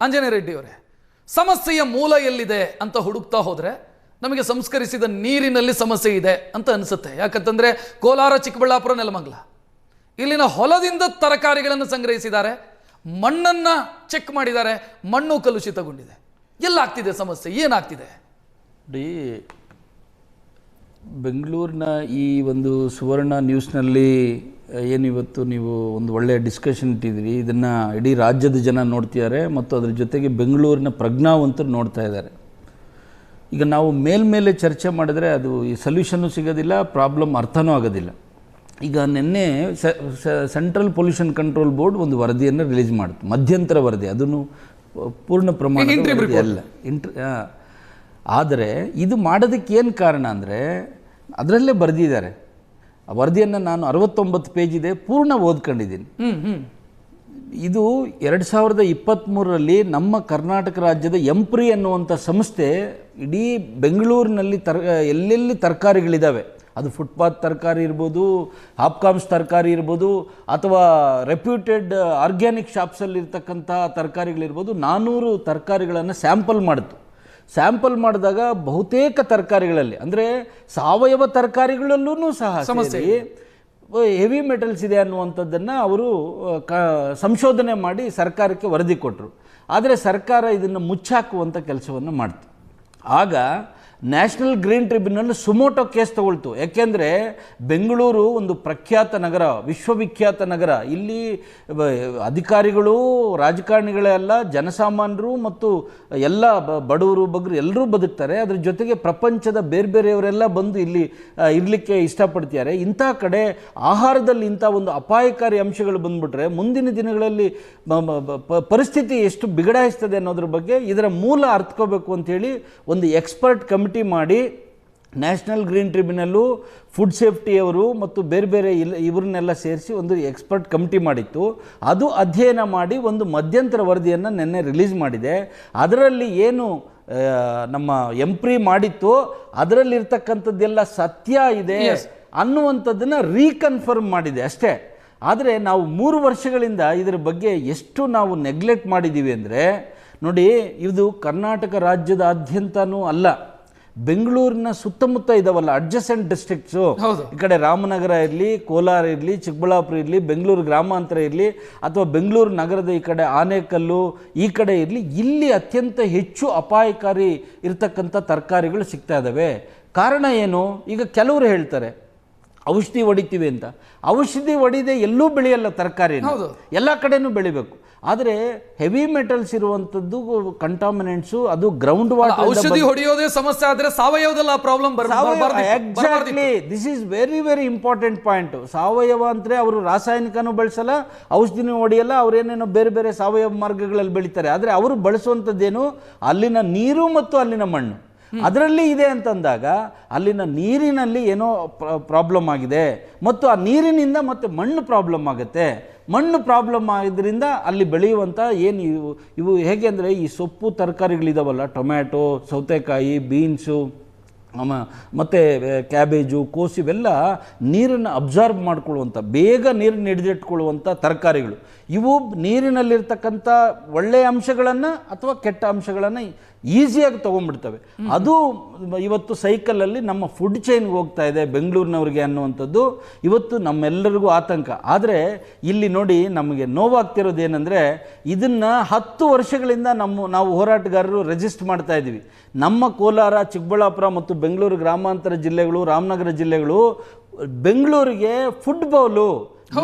ಆಂಜನೇಯ ರೆಡ್ಡಿ ಅವರೇ, ಸಮಸ್ಯೆಯ ಮೂಲ ಎಲ್ಲಿದೆ ಅಂತ ಹುಡುಕ್ತಾ ಹೋದರೆ ನಮಗೆ ಸಂಸ್ಕರಿಸಿದ ನೀರಿನಲ್ಲಿ ಸಮಸ್ಯೆ ಇದೆ ಅಂತ ಅನಿಸುತ್ತೆ. ಯಾಕಂತಂದರೆ ಕೋಲಾರ, ಚಿಕ್ಕಬಳ್ಳಾಪುರ, ನೆಲಮಂಗಲ ಇಲ್ಲಿನ ಹೊಲದಿಂದ ತರಕಾರಿಗಳನ್ನು ಸಂಗ್ರಹಿಸಿದ್ದಾರೆ, ಮಣ್ಣನ್ನು ಚೆಕ್ ಮಾಡಿದ್ದಾರೆ, ಮಣ್ಣು ಕಲುಷಿತಗೊಂಡಿದೆ. ಎಲ್ಲಾಗ್ತಿದೆ ಸಮಸ್ಯೆ, ಏನಾಗ್ತಿದೆ? ನೋಡಿ, ಬೆಂಗಳೂರಿನ ಈ ಒಂದು ಸುವರ್ಣ ನ್ಯೂಸ್ನಲ್ಲಿ ಏನಿವತ್ತು ನೀವು ಒಂದು ಒಳ್ಳೆಯ ಡಿಸ್ಕಷನ್ ಇಟ್ಟಿದ್ದೀರಿ, ಇದನ್ನು ಇಡೀ ರಾಜ್ಯದ ಜನ ನೋಡ್ತಿದ್ದಾರೆ ಮತ್ತು ಅದರ ಜೊತೆಗೆ ಬೆಂಗಳೂರಿನ ಪ್ರಜ್ಞಾವಂತರು ನೋಡ್ತಾ ಇದ್ದಾರೆ. ಈಗ ನಾವು ಮೇಲ್ಮೇಲೆ ಚರ್ಚೆ ಮಾಡಿದ್ರೆ ಅದು ಈ ಸೊಲ್ಯೂಷನ್ನು ಸಿಗೋದಿಲ್ಲ, ಪ್ರಾಬ್ಲಮ್ ಅರ್ಥನೂ ಆಗೋದಿಲ್ಲ. ಈಗ ನಿನ್ನೆ ಸೆಂಟ್ರಲ್ ಪೊಲ್ಯೂಷನ್ ಕಂಟ್ರೋಲ್ ಬೋರ್ಡ್ ಒಂದು ವರದಿಯನ್ನು ರಿಲೀಸ್ ಮಾಡಿತು, ಮಧ್ಯಂತರ ವರದಿ. ಅದನ್ನು ಪೂರ್ಣ ಪ್ರಮಾಣದ ವರದಿ ಅಲ್ಲ, ಆದರೆ ಇದು ಮಾಡೋದಕ್ಕೆ ಏನು ಕಾರಣ ಅಂದರೆ ಅದರಲ್ಲೇ ಬರೆದಿದ್ದಾರೆ. ಆ ವರದಿಯನ್ನು ನಾನು 69 ಪೇಜ್ ಇದೆ, ಪೂರ್ಣ ಓದ್ಕೊಂಡಿದ್ದೀನಿ. ಇದು 2023ರಲ್ಲಿ ನಮ್ಮ ಕರ್ನಾಟಕ ರಾಜ್ಯದ ಎಂಪ್ರಿ ಅನ್ನುವಂಥ ಸಂಸ್ಥೆ ಇಡೀ ಬೆಂಗಳೂರಿನಲ್ಲಿ ಎಲ್ಲೆಲ್ಲಿ ತರಕಾರಿಗಳಿದ್ದಾವೆ, ಅದು ಫುಟ್ಪಾತ್ ತರಕಾರಿ ಇರ್ಬೋದು, ಹಾಪ್ಕಾಮ್ಸ್ ತರಕಾರಿ ಇರ್ಬೋದು, ಅಥವಾ ರೆಪ್ಯೂಟೆಡ್ ಆರ್ಗ್ಯಾನಿಕ್ ಶಾಪ್ಸಲ್ಲಿರ್ತಕ್ಕಂಥ ತರಕಾರಿಗಳಿರ್ಬೋದು, 400 ತರಕಾರಿಗಳನ್ನು ಸ್ಯಾಂಪಲ್ ಮಾಡಿತು. ಸ್ಯಾಂಪಲ್ ಮಾಡಿದಾಗ ಬಹುತೇಕ ತರಕಾರಿಗಳಲ್ಲಿ ಅಂದರೆ ಸಾವಯವ ತರಕಾರಿಗಳಲ್ಲೂ ಸಹ ಸಮಸ್ಯೆ ಹೆವಿ ಮೆಟಲ್ಸ್ ಇದೆ ಅನ್ನುವಂಥದ್ದನ್ನು ಅವರು ಸಂಶೋಧನೆ ಮಾಡಿ ಸರ್ಕಾರಕ್ಕೆ ವರದಿ ಕೊಟ್ಟರು. ಆದರೆ ಸರ್ಕಾರ ಇದನ್ನು ಮುಚ್ಚಾಕುವಂಥ ಕೆಲಸವನ್ನು ಮಾಡ್ತು. ಆಗ national green tribunal suo motu case ತಗೊಳ್ತು. ಯಾಕೆಂದರೆ ಬೆಂಗಳೂರು ಒಂದು ಪ್ರಖ್ಯಾತ ನಗರ, ವಿಶ್ವವಿಖ್ಯಾತ ನಗರ. ಇಲ್ಲಿ ಅಧಿಕಾರಿಗಳು, ರಾಜಕಾರಣಿಗಳೆಲ್ಲ, ಜನಸಾಮಾನ್ಯರು ಮತ್ತು ಎಲ್ಲ ಬಡವರು ಬಗ್ಗರು ಎಲ್ಲರೂ ಬದುಕ್ತಾರೆ. ಅದ್ರ ಜೊತೆಗೆ ಪ್ರಪಂಚದ ಬೇರೆ ಬೇರೆಯವರೆಲ್ಲ ಬಂದು ಇಲ್ಲಿ ಇರಲಿಕ್ಕೆ ಇಷ್ಟಪಡ್ತಾರೆ. ಇಂಥ ಕಡೆ ಆಹಾರದಲ್ಲಿ ಇಂಥ ಒಂದು ಅಪಾಯಕಾರಿ ಅಂಶಗಳು ಬಂದ್ಬಿಟ್ರೆ ಮುಂದಿನ ದಿನಗಳಲ್ಲಿ ಪರಿಸ್ಥಿತಿ ಎಷ್ಟು ಬಿಗಡಾಯಿಸ್ತದೆ ಅನ್ನೋದ್ರ ಬಗ್ಗೆ ಇದರ ಮೂಲ ಅರ್ಥಕೋಬೇಕು ಅಂಥೇಳಿ ಒಂದು ಎಕ್ಸ್ಪರ್ಟ್ ಕಮಿಟಿ ಮಾಡಿ ನ್ಯಾಷನಲ್ ಗ್ರೀನ್ ಟ್ರಿಬ್ಯುನಲ್ಲು, ಫುಡ್ ಸೇಫ್ಟಿಯವರು ಮತ್ತು ಬೇರೆ ಬೇರೆ ಇವ್ರನ್ನೆಲ್ಲ ಸೇರಿಸಿ ಒಂದು ಎಕ್ಸ್ಪರ್ಟ್ ಕಮಿಟಿ ಮಾಡಿತ್ತು. ಅದು ಅಧ್ಯಯನ ಮಾಡಿ ಒಂದು ಮಧ್ಯಂತರ ವರದಿಯನ್ನು ನಿನ್ನೆ ರಿಲೀಸ್ ಮಾಡಿದೆ. ಅದರಲ್ಲಿ ಏನು ನಮ್ಮ ಎಂಪ್ರಿ ಮಾಡಿತ್ತು ಅದರಲ್ಲಿರ್ತಕ್ಕಂಥದ್ದೆಲ್ಲ ಸತ್ಯ ಇದೆ ಅನ್ನುವಂಥದ್ದನ್ನು ರೀಕನ್ಫರ್ಮ್ ಮಾಡಿದೆ ಅಷ್ಟೇ. ಆದರೆ ನಾವು 3 ವರ್ಷಗಳಿಂದ ಇದರ ಬಗ್ಗೆ ಎಷ್ಟು ನಾವು ನೆಗ್ಲೆಕ್ಟ್ ಮಾಡಿದ್ದೀವಿ ಅಂದರೆ, ನೋಡಿ, ಇದು ಕರ್ನಾಟಕ ರಾಜ್ಯದಾದ್ಯಂತನೂ ಅಲ್ಲ, ಬೆಂಗಳೂರಿನ ಸುತ್ತಮುತ್ತ ಇದಾವಲ್ಲ ಅಡ್ಜಸೆಂಟ್ ಡಿಸ್ಟ್ರಿಕ್ಟ್ಸು, ಈ ಕಡೆ ರಾಮನಗರ ಇರಲಿ, ಕೋಲಾರ ಇರಲಿ, ಚಿಕ್ಕಬಳ್ಳಾಪುರ ಇರಲಿ, ಬೆಂಗಳೂರು ಗ್ರಾಮಾಂತರ ಇರಲಿ, ಅಥವಾ ಬೆಂಗಳೂರು ನಗರದ ಈ ಕಡೆ ಆನೇಕಲ್ಲು ಈ ಕಡೆ ಇರಲಿ, ಇಲ್ಲಿ ಅತ್ಯಂತ ಹೆಚ್ಚು ಅಪಾಯಕಾರಿ ಇರತಕ್ಕಂಥ ತರಕಾರಿಗಳು ಸಿಗ್ತಾ ಇದ್ದಾವೆ. ಕಾರಣ ಏನು? ಈಗ ಕೆಲವರು ಹೇಳ್ತಾರೆ ಔಷಧಿ ಹೊಡಿತೀವಿ ಅಂತ. ಔಷಧಿ ಹೊಡಿದೆ ಎಲ್ಲೂ ಬೆಳೆಯಲ್ಲ ತರಕಾರಿ, ಎಲ್ಲ ಕಡೆನೂ ಬೆಳಿಬೇಕು. ಆದರೆ ಹೆವಿ ಮೆಟಲ್ಸ್ ಇರುವಂಥದ್ದು ಕಂಟಾಮಿನೆಂಟ್ಸು, ಅದು ಗ್ರೌಂಡ್ ವಾಟರ್. ಔಷಧಿ ಹೊಡೆಯೋದೇ ಸಮಸ್ಯೆ ಆದರೆ ಸಾವಯವದಲ್ಲ ಪ್ರಾಬ್ಲಮ್ ಬರಬಾರದು. Exactly, this is very very important point. ಸಾವಯವ ಅಂದರೆ ಅವರು ರಾಸಾಯನಿಕನೂ ಬಳಸಲ್ಲ, ಔಷಧಿನೂ ಹೊಡೆಯಲ್ಲ, ಅವರೇನೇನೋ ಬೇರೆ ಬೇರೆ ಸಾವಯವ ಮಾರ್ಗಗಳಲ್ಲಿ ಬೆಳೀತಾರೆ. ಆದರೆ ಅವರು ಬಳಸುವಂಥದ್ದೇನು ಅಲ್ಲಿನ ನೀರು ಮತ್ತು ಅಲ್ಲಿನ ಮಣ್ಣು, ಅದರಲ್ಲಿ ಇದೆ ಅಂತಂದಾಗ ಅಲ್ಲಿನ ನೀರಿನಲ್ಲಿ ಏನೋ ಪ್ರಾಬ್ಲಮ್ ಆಗಿದೆ ಮತ್ತು ಆ ನೀರಿನಿಂದ ಮತ್ತೆ ಮಣ್ಣು ಪ್ರಾಬ್ಲಮ್ ಆಗುತ್ತೆ. ಮಣ್ಣು ಪ್ರಾಬ್ಲಮ್ ಆಗಿದ್ದರಿಂದ ಅಲ್ಲಿ ಬೆಳೆಯುವಂಥ ಏನು ಇವು ಹೇಗೆ ಅಂದರೆ ಈ ಸೊಪ್ಪು ತರಕಾರಿಗಳಿದಾವಲ್ಲ, ಟೊಮ್ಯಾಟೊ, ಸೌತೆಕಾಯಿ, ಬೀನ್ಸು ಮತ್ತು ಕ್ಯಾಬೇಜು, ಕೋಸು, ಇವೆಲ್ಲ ನೀರನ್ನು ಅಬ್ಸಾರ್ಬ್ ಮಾಡಿಕೊಳ್ಳುವಂಥ, ಬೇಗ ನೀರನ್ನು ಹಿಡಿದಿಟ್ಕೊಳ್ಳುವಂಥ ತರಕಾರಿಗಳು. ಇವು ನೀರಿನಲ್ಲಿರ್ತಕ್ಕಂಥ ಒಳ್ಳೆಯ ಅಂಶಗಳನ್ನು ಅಥವಾ ಕೆಟ್ಟ ಅಂಶಗಳನ್ನು ಈಸಿಯಾಗಿ ತೊಗೊಂಡ್ಬಿಡ್ತವೆ. ಅದು ಇವತ್ತು ಸೈಕಲಲ್ಲಿ ನಮ್ಮ ಫುಡ್ ಚೈನ್ಗೆ ಹೋಗ್ತಾ ಇದೆ ಬೆಂಗಳೂರಿನವ್ರಿಗೆ ಅನ್ನುವಂಥದ್ದು ಇವತ್ತು ನಮ್ಮೆಲ್ಲರಿಗೂ ಆತಂಕ. ಆದರೆ ಇಲ್ಲಿ ನೋಡಿ, ನಮಗೆ ನೋವಾಗ್ತಿರೋದು ಏನಂದರೆ, ಇದನ್ನು 10 ವರ್ಷಗಳಿಂದ ನಾವು ಹೋರಾಟಗಾರರು ರೆಜಿಸ್ಟ್ ಮಾಡ್ತಾ ಇದ್ದೀವಿ. ನಮ್ಮ ಕೋಲಾರ, ಚಿಕ್ಕಬಳ್ಳಾಪುರ ಮತ್ತು ಬೆಂಗಳೂರು ಗ್ರಾಮಾಂತರ ಜಿಲ್ಲೆಗಳು, ರಾಮನಗರ ಜಿಲ್ಲೆಗಳು ಬೆಂಗಳೂರಿಗೆ ಫುಡ್ ಬೌಲು.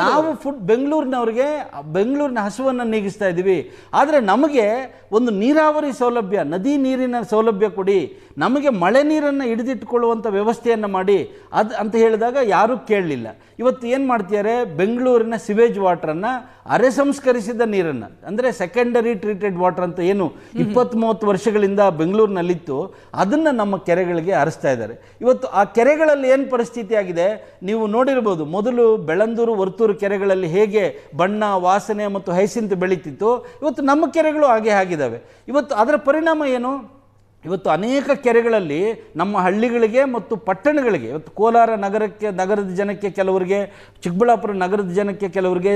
ನಾವು ಬೆಂಗಳೂರಿನವ್ರಿಗೆ ಬೆಂಗಳೂರಿನ ಹಸುವನ್ನು ನೀಗಿಸ್ತಾ ಇದ್ದೀವಿ. ಆದರೆ ನಮಗೆ ಒಂದು ನೀರಾವರಿ ಸೌಲಭ್ಯ, ನದಿ ನೀರಿನ ಸೌಲಭ್ಯ ಕೊಡಿ, ನಮಗೆ ಮಳೆ ನೀರನ್ನು ಹಿಡಿದಿಟ್ಟುಕೊಳ್ಳುವಂಥ ವ್ಯವಸ್ಥೆಯನ್ನು ಮಾಡಿ ಅಂತ ಹೇಳಿದಾಗ ಯಾರೂ ಕೇಳಲಿಲ್ಲ. ಇವತ್ತು ಏನು ಮಾಡ್ತಿದ್ದಾರೆ, ಬೆಂಗಳೂರಿನ ಸಿವೇಜ್ ವಾಟ್ರನ್ನು, ಅರೆ ಸಂಸ್ಕರಿಸಿದ ನೀರನ್ನು, ಅಂದರೆ ಸೆಕೆಂಡರಿ ಟ್ರೀಟೆಡ್ ವಾಟರ್ ಅಂತ ಏನು 20-30 ವರ್ಷಗಳಿಂದ ಬೆಂಗಳೂರಿನಲ್ಲಿತ್ತು, ಅದನ್ನು ನಮ್ಮ ಕೆರೆಗಳಿಗೆ ಹರಿಸ್ತಾ ಇದ್ದಾರೆ. ಇವತ್ತು ಆ ಕೆರೆಗಳಲ್ಲಿ ಏನು ಪರಿಸ್ಥಿತಿ ಆಗಿದೆ ನೀವು ನೋಡಿರ್ಬೋದು. ಮೊದಲು ಬೆಳಂದೂರು, ವರ್ತೂರು ಕೆರೆಗಳಲ್ಲಿ ಹೇಗೆ ಬಣ್ಣ, ವಾಸನೆ ಮತ್ತು ಹೈಸಿಂತ್ ಬೆಳೀತಿತ್ತು, ಇವತ್ತು ನಮ್ಮ ಕೆರೆಗಳು ಹಾಗೆ ಆಗಿದ್ದಾವೆ. ಇವತ್ತು ಅದರ ಪರಿಣಾಮ ಏನು? ಇವತ್ತು ಅನೇಕ ಕೆರೆಗಳಲ್ಲಿ ನಮ್ಮ ಹಳ್ಳಿಗಳಿಗೆ ಮತ್ತು ಪಟ್ಟಣಗಳಿಗೆ, ಇವತ್ತು ಕೋಲಾರ ನಗರದ ಜನಕ್ಕೆ ಕೆಲವರಿಗೆ, ಚಿಕ್ಕಬಳ್ಳಾಪುರ ನಗರದ ಜನಕ್ಕೆ ಕೆಲವರಿಗೆ,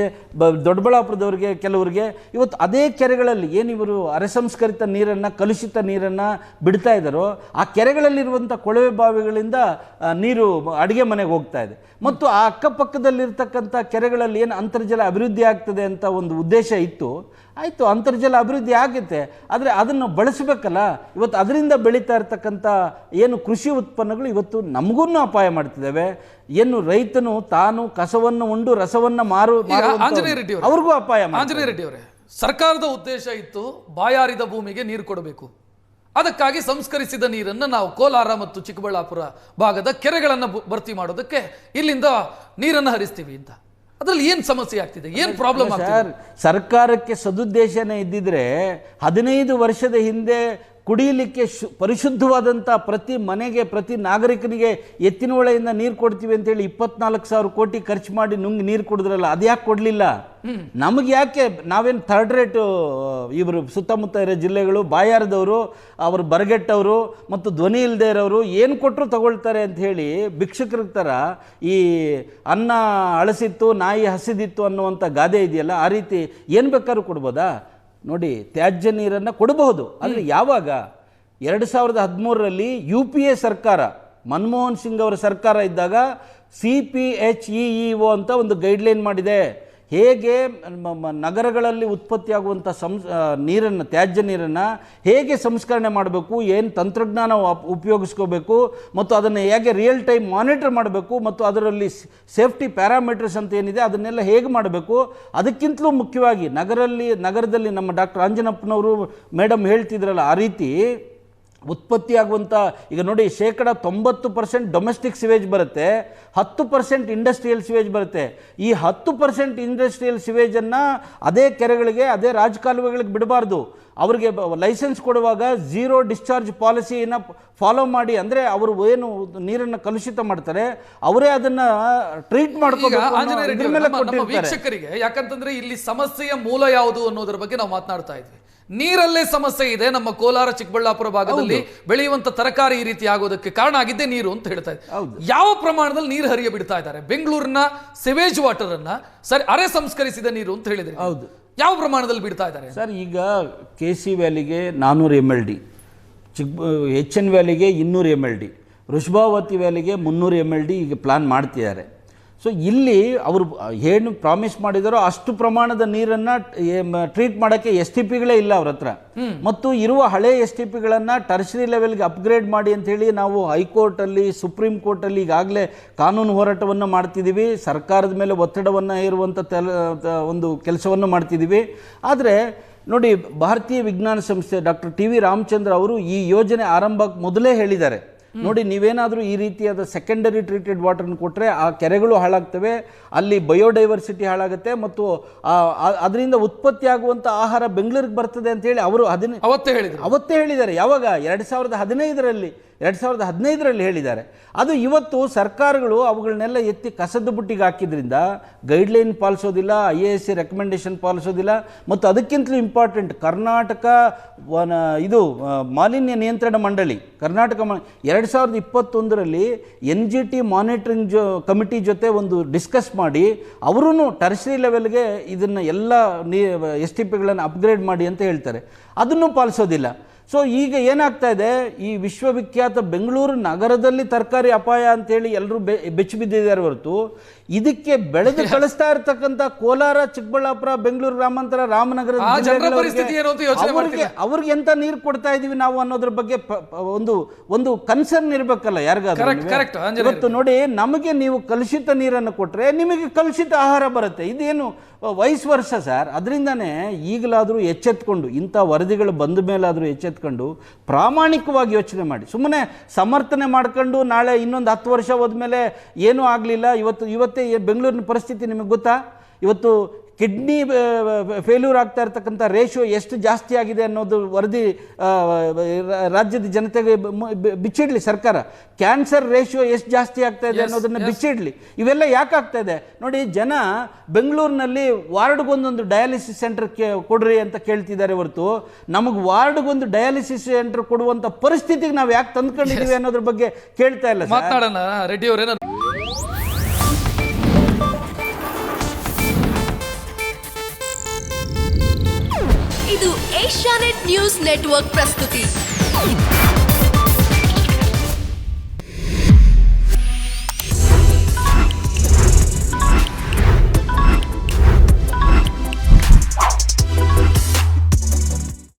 ದೊಡ್ಡಬಳ್ಳಾಪುರದವರಿಗೆ ಕೆಲವರಿಗೆ, ಇವತ್ತು ಅದೇ ಕೆರೆಗಳಲ್ಲಿ ಏನಿವರು ಅರೆಸಂಸ್ಕರಿತ ನೀರನ್ನು, ಕಲುಷಿತ ನೀರನ್ನು ಬಿಡ್ತಾ ಇದ್ದಾರೋ ಆ ಕೆರೆಗಳಲ್ಲಿರುವಂಥ ಕೊಳವೆ ಬಾವಿಗಳಿಂದ ನೀರು ಅಡುಗೆ ಮನೆಗೆ ಹೋಗ್ತಾ ಇದೆ. ಮತ್ತು ಆ ಅಕ್ಕಪಕ್ಕದಲ್ಲಿರ್ತಕ್ಕಂಥ ಕೆರೆಗಳಲ್ಲಿ ಏನು ಅಂತರ್ಜಲ ಅಭಿವೃದ್ಧಿ ಆಗ್ತದೆ ಅಂತ ಒಂದು ಉದ್ದೇಶ ಇತ್ತು. ಆಯಿತು, ಅಂತರ್ಜಲ ಅಭಿವೃದ್ಧಿ ಆಗುತ್ತೆ, ಆದರೆ ಅದನ್ನು ಬಳಸಬೇಕಲ್ಲ. ಇವತ್ತು ಅದರಿಂದ ಬೆಳೀತಾ ಇರ್ತಕ್ಕಂಥ ಏನು ಕೃಷಿ ಉತ್ಪನ್ನಗಳು ಇವತ್ತು ನಮಗೂ ಅಪಾಯ ಮಾಡ್ತಿದ್ದಾವೆ. ಏನು ರೈತನು ತಾನು ಕಸವನ್ನು ಉಂಡು ರಸವನ್ನು ಅವ್ರಿಗೂ ಅಪಾಯ. ಆಂಜನೇಯ ರೆಡ್ಡಿ ಅವರೇ, ಸರ್ಕಾರದ ಉದ್ದೇಶ ಇತ್ತು ಬಾಯಾರಿದ ಭೂಮಿಗೆ ನೀರು ಕೊಡಬೇಕು. ಅದಕ್ಕಾಗಿ ಸಂಸ್ಕರಿಸಿದ ನೀರನ್ನು ನಾವು ಕೋಲಾರ ಮತ್ತು ಚಿಕ್ಕಬಳ್ಳಾಪುರ ಭಾಗದ ಕೆರೆಗಳನ್ನು ಭರ್ತಿ ಮಾಡೋದಕ್ಕೆ ಇಲ್ಲಿಂದ ನೀರನ್ನು ಹರಿಸ್ತೀವಿ ಅಂತ. ಅದ್ರಲ್ಲಿ ಏನು ಸಮಸ್ಯೆ ಆಗ್ತಿದೆ, ಏನು ಪ್ರಾಬ್ಲಮ್ ಸರ್? ಸರ್ಕಾರಕ್ಕೆ ಸದುದ್ದೇಶನೇ ಇದ್ದಿದ್ರೆ 15 ವರ್ಷದ ಹಿಂದೆ ಕುಡಿಯಲಿಕ್ಕೆ ಪರಿಶುದ್ಧವಾದಂಥ ಪ್ರತಿ ಮನೆಗೆ, ಪ್ರತಿ ನಾಗರಿಕನಿಗೆ ಎತ್ತಿನ ಹೊಳೆಯಿಂದ ನೀರು ಕೊಡ್ತೀವಿ ಅಂತೇಳಿ 24,000 ಕೋಟಿ ಖರ್ಚು ಮಾಡಿ ನುಂಗಿ ನೀರು ಕೊಡಿದ್ರಲ್ಲ, ಅದು ಯಾಕೆ ಕೊಡಲಿಲ್ಲ? ನಮಗೆ ಯಾಕೆ? ನಾವೇನು ಥರ್ಡ್ ರೇಟ್ ಇವರು ಸುತ್ತಮುತ್ತ ಇರೋ ಜಿಲ್ಲೆಗಳು, ಬಾಯಾರದವರು, ಅವರು ಬರಗೆಟ್ಟವರು ಮತ್ತು ಧ್ವನಿ ಇಲ್ಲದೆ ಇರೋರು ಏನು ಕೊಟ್ಟರು ತಗೊಳ್ತಾರೆ ಅಂತ ಹೇಳಿ ಭಿಕ್ಷುಕರ ಥರ ಈ ಅನ್ನ ಅಳಸಿತ್ತು ನಾಯಿ ಹಸಿದಿತ್ತು ಅನ್ನುವಂಥ ಗಾದೆ ಇದೆಯಲ್ಲ, ಆ ರೀತಿ ಏನು ಬೇಕಾದ್ರೂ ಕೊಡ್ಬೋದಾ? ನೋಡಿ, ತ್ಯಾಜ್ಯ ನೀರನ್ನು ಕೊಡಬಹುದು, ಆದರೆ ಯಾವಾಗ? 2013ರಲ್ಲಿ UPA ಸರ್ಕಾರ, ಮನಮೋಹನ್ ಸಿಂಗ್ ಅವರ ಸರ್ಕಾರ ಇದ್ದಾಗ CPHEEO ಅಂತ ಒಂದು ಗೈಡ್ಲೈನ್ ಮಾಡಿದೆ. ಹೇಗೆ ನಗರಗಳಲ್ಲಿ ಉತ್ಪತ್ತಿಯಾಗುವಂಥ ನೀರನ್ನು, ತ್ಯಾಜ್ಯ ನೀರನ್ನು ಹೇಗೆ ಸಂಸ್ಕರಣೆ ಮಾಡಬೇಕು, ಏನು ತಂತ್ರಜ್ಞಾನ ಉಪಯೋಗಿಸ್ಕೋಬೇಕು ಮತ್ತು ಅದನ್ನು ಹೇಗೆ ರಿಯಲ್ ಟೈಮ್ ಮಾನಿಟರ್ ಮಾಡಬೇಕು ಮತ್ತು ಅದರಲ್ಲಿ ಸೇಫ್ಟಿ ಪ್ಯಾರಾಮೀಟರ್ಸ್ ಅಂತ ಏನಿದೆ ಅದನ್ನೆಲ್ಲ ಹೇಗೆ ಮಾಡಬೇಕು. ಅದಕ್ಕಿಂತಲೂ ಮುಖ್ಯವಾಗಿ ನಗರದಲ್ಲಿ ನಮ್ಮ ಡಾಕ್ಟರ್ ಅಂಜನಪ್ಪನವರು ಮೇಡಮ್ ಹೇಳ್ತಿದ್ರಲ್ಲ, ಆ ರೀತಿ ಉತ್ಪತ್ತಿಯಾಗುವಂಥ, ಈಗ ನೋಡಿ 90% ಡೊಮೆಸ್ಟಿಕ್ ಸಿವೇಜ್ ಬರುತ್ತೆ, 10% ಇಂಡಸ್ಟ್ರಿಯಲ್ ಸಿವೇಜ್ ಬರುತ್ತೆ. ಈ 10% ಇಂಡಸ್ಟ್ರಿಯಲ್ ಸಿವೇಜನ್ನು ಅದೇ ಕೆರೆಗಳಿಗೆ, ಅದೇ ರಾಜಕಾಲುವೆಗಳಿಗೆ ಬಿಡಬಾರ್ದು. ಅವರಿಗೆ ಲೈಸೆನ್ಸ್ ಕೊಡುವಾಗ ಝೀರೋ ಡಿಸ್ಚಾರ್ಜ್ ಪಾಲಿಸಿಯನ್ನು ಫಾಲೋ ಮಾಡಿ, ಅಂದರೆ ಅವರು ಏನು ನೀರನ್ನು ಕಲುಷಿತ ಮಾಡ್ತಾರೆ ಅವರೇ ಅದನ್ನು ಟ್ರೀಟ್ ಮಾಡ್ಕೋಬೇಕು. ವೀಕ್ಷಕರಿಗೆ ಯಾಕಂತಂದ್ರೆ ಇಲ್ಲಿ ಸಮಸ್ಯೆಯ ಮೂಲ ಯಾವುದು ಅನ್ನೋದ್ರ ಬಗ್ಗೆ ನಾವು ಮಾತನಾಡ್ತಾ ಇದ್ವಿ. ನೀರಲ್ಲೇ ಸಮಸ್ಯೆ ಇದೆ. ನಮ್ಮ ಕೋಲಾರ ಚಿಕ್ಕಬಳ್ಳಾಪುರ ಭಾಗದಲ್ಲಿ ಬೆಳೆಯುವಂತ ತರಕಾರಿ ಈ ರೀತಿ ಆಗೋದಕ್ಕೆ ಕಾರಣ ಆಗಿದ್ದೇ ನೀರು ಅಂತ ಹೇಳ್ತಾ ಇದ್ದಾರೆ. ಯಾವ ಪ್ರಮಾಣದಲ್ಲಿ ನೀರು ಹರಿಯ ಬಿಡ್ತಾ ಇದ್ದಾರೆ? ಬೆಂಗಳೂರಿನ ಸಿವೇಜ್ ವಾಟರ್ ಅನ್ನ ಸರಿ ಅರೆ ಸಂಸ್ಕರಿಸಿದ ನೀರು ಅಂತ ಹೇಳಿದ್ರೆ ಹೌದು, ಯಾವ ಪ್ರಮಾಣದಲ್ಲಿ ಬಿಡ್ತಾ ಇದ್ದಾರೆ ಸರ್? ಈಗ KC ವ್ಯಾಲಿಗೆ 400 mld, HN ವ್ಯಾಲಿಗೆ 200 mld, ವೃಷಭಾವತಿ ವ್ಯಾಲಿಗೆ 300 mld ಈಗ ಪ್ಲಾನ್ ಮಾಡ್ತಿದ್ದಾರೆ. ಸೊ ಇಲ್ಲಿ ಅವರು ಏನು ಪ್ರಾಮಿಸ್ ಮಾಡಿದಾರೋ ಅಷ್ಟು ಪ್ರಮಾಣದ ನೀರನ್ನು ಟ್ರೀಟ್ ಮಾಡೋಕ್ಕೆ STPಗಳೇ ಇಲ್ಲ ಅವ್ರ ಹತ್ರ. ಮತ್ತು ಇರುವ ಹಳೆ STPಗಳನ್ನು ಟರ್ಷರಿ ಲೆವೆಲ್ಗೆ ಅಪ್ಗ್ರೇಡ್ ಮಾಡಿ ಅಂಥೇಳಿ ನಾವು ಹೈಕೋರ್ಟಲ್ಲಿ, ಸುಪ್ರೀಂ ಕೋರ್ಟಲ್ಲಿ ಈಗಾಗಲೇ ಕಾನೂನು ಹೋರಾಟವನ್ನು ಮಾಡ್ತಿದ್ದೀವಿ. ಸರ್ಕಾರದ ಮೇಲೆ ಒತ್ತಡವನ್ನು ಹೇರುವಂಥ ಒಂದು ಕೆಲಸವನ್ನು ಮಾಡ್ತಿದ್ದೀವಿ. ಆದರೆ ನೋಡಿ, ಭಾರತೀಯ ವಿಜ್ಞಾನ ಸಂಸ್ಥೆ ಡಾಕ್ಟರ್ TV ರಾಮಚಂದ್ರ ಅವರು ಈ ಯೋಜನೆ ಆರಂಭ ಮೊದಲೇ ಹೇಳಿದ್ದಾರೆ, ನೋಡಿ ನೀವೇನಾದರೂ ಈ ರೀತಿಯಾದ ಸೆಕೆಂಡರಿ ಟ್ರೀಟೆಡ್ ವಾಟರ್ನ ಕೊಟ್ಟರೆ ಆ ಕೆರೆಗಳು ಹಾಳಾಗ್ತವೆ, ಅಲ್ಲಿ ಬಯೋಡೈವರ್ಸಿಟಿ ಹಾಳಾಗುತ್ತೆ ಮತ್ತು ಅದರಿಂದ ಉತ್ಪತ್ತಿ ಆಗುವಂಥ ಆಹಾರ ಬೆಂಗಳೂರಿಗೆ ಬರ್ತದೆ ಅಂತ ಹೇಳಿ ಅವರು ಅವತ್ತೇ ಹೇಳಿದ್ದಾರೆ. ಯಾವಾಗ? 2015ರಲ್ಲಿ ಹೇಳಿದ್ದಾರೆ. ಅದು ಇವತ್ತು ಸರ್ಕಾರಗಳು ಅವುಗಳನ್ನೆಲ್ಲ ಎತ್ತಿ ಕಸದ ಬುಟ್ಟಿಗೆ ಹಾಕಿದ್ರಿಂದ ಗೈಡ್ಲೈನ್ ಪಾಲಿಸೋದಿಲ್ಲ, IASC ರೆಕಮೆಂಡೇಶನ್ ಪಾಲಿಸೋದಿಲ್ಲ. ಮತ್ತು ಅದಕ್ಕಿಂತಲೂ ಇಂಪಾರ್ಟೆಂಟ್, ಕರ್ನಾಟಕ ಮಾಲಿನ್ಯ ನಿಯಂತ್ರಣ ಮಂಡಳಿ, ಕರ್ನಾಟಕ 2021ರಲ್ಲಿ NGT ಮಾನಿಟರಿಂಗ್ ಕಮಿಟಿ ಜೊತೆ ಒಂದು ಡಿಸ್ಕಸ್ ಮಾಡಿ ಅವರೂ ಟರ್ಷರಿ ಲೆವೆಲ್ಗೆ ಇದನ್ನು ಎಲ್ಲ STPಗಳನ್ನು ಅಪ್ಗ್ರೇಡ್ ಮಾಡಿ ಅಂತ ಹೇಳ್ತಾರೆ. ಅದನ್ನು ಪಾಲಿಸೋದಿಲ್ಲ. ಸೊ ಈಗ ಏನಾಗ್ತಾ ಇದೆ, ಈ ವಿಶ್ವವಿಖ್ಯಾತ ಬೆಂಗಳೂರು ನಗರದಲ್ಲಿ ತರಕಾರಿ ಅಪಾಯ ಅಂತೇಳಿ ಎಲ್ಲರೂ ಬೆಚ್ಚಿ ಬಿದ್ದಿದ್ದಾರೆ ಹೊರತು ಇದಕ್ಕೆ ಬೆಳೆದು ಕಳಿಸ್ತಾ ಇರ್ತಕ್ಕಂಥ ಕೋಲಾರ, ಚಿಕ್ಕಬಳ್ಳಾಪುರ, ಬೆಂಗಳೂರು ಗ್ರಾಮಾಂತರ, ರಾಮನಗರ ಅವ್ರಿಗೆ ಎಂತ ನೀರು ಕೊಡ್ತಾ ಇದೀವಿ ನಾವು ಅನ್ನೋದ್ರ ಬಗ್ಗೆ ಒಂದು ಕನ್ಸರ್ನ್ ಇರಬೇಕಲ್ಲ ಯಾರಿಗಾದ್ರೂ. ಇವತ್ತು ನೋಡಿ, ನಮಗೆ ನೀವು ಕಲುಷಿತ ನೀರನ್ನು ಕೊಟ್ಟರೆ ನಿಮಗೆ ಕಲುಷಿತ ಆಹಾರ ಬರುತ್ತೆ. ಇದೇನು ವೈಸ್ ವರ್ಷ ಸರ್. ಅದರಿಂದನೇ ಈಗಲಾದರೂ ಎಚ್ಚೆತ್ಕೊಂಡು, ಇಂಥ ವರದಿಗಳು ಬಂದ ಮೇಲಾದರೂ ಎಚ್ಚೆತ್ಕೊಂಡು ಪ್ರಾಮಾಣಿಕವಾಗಿ ಯೋಚನೆ ಮಾಡಿ. ಸುಮ್ಮನೆ ಸಮರ್ಥನೆ ಮಾಡ್ಕೊಂಡು ನಾಳೆ ಇನ್ನೊಂದು 10 ವರ್ಷ ಹೋದ್ಮೇಲೆ ಏನೂ ಆಗಲಿಲ್ಲ. ಇವತ್ತೇ ಬೆಂಗಳೂರಿನ ಪರಿಸ್ಥಿತಿ ನಿಮಗೆ ಗೊತ್ತಾ? ಇವತ್ತು ಕಿಡ್ನಿ ಫೇಲ್ಯೂರ್ ಆಗ್ತಾ ಇರ್ತಕ್ಕಂಥ ರೇಷಿಯೋ ಎಷ್ಟು ಜಾಸ್ತಿ ಆಗಿದೆ ಅನ್ನೋದು ವರದಿ ರಾಜ್ಯದ ಜನತೆಗೆ ಬಿಚ್ಚಿಡ್ಲಿ ಸರ್ಕಾರ. ಕ್ಯಾನ್ಸರ್ ರೇಷಿಯೋ ಎಷ್ಟು ಜಾಸ್ತಿ ಆಗ್ತಾ ಇದೆ ಅನ್ನೋದನ್ನ ಬಿಚ್ಚಿಡ್ಲಿ. ಇವೆಲ್ಲ ಯಾಕೆ ಆಗ್ತಾ ಇದೆ ನೋಡಿ, ಜನ ಬೆಂಗಳೂರಿನಲ್ಲಿ ವಾರ್ಡ್ಗೊಂದೊಂದು ಡಯಾಲಿಸಿಸ್ ಸೆಂಟರ್ ಕೊಡ್ರಿ ಅಂತ ಕೇಳ್ತಿದ್ದಾರೆ ಹೊರತು ನಮಗೆ ವಾರ್ಡ್ಗೊಂದು ಡಯಾಲಿಸಿಸ್ ಸೆಂಟರ್ ಕೊಡುವಂತ ಪರಿಸ್ಥಿತಿಗೆ ನಾವು ಯಾಕೆ ತಂದ್ಕೊಂಡಿದ್ದೀವಿ ಅನ್ನೋದ್ರ ಬಗ್ಗೆ ಕೇಳ್ತಾ ಇಲ್ಲ. ಮಾತನಾಡೋಣ ರೆಡ್ಡಿ ಅವರೇ. ಇದು ಏಷ್ಯಾನೆಟ್ ನ್ಯೂಸ್ ನೆಟ್ವರ್ಕ್ ಪ್ರಸ್ತುತಿ.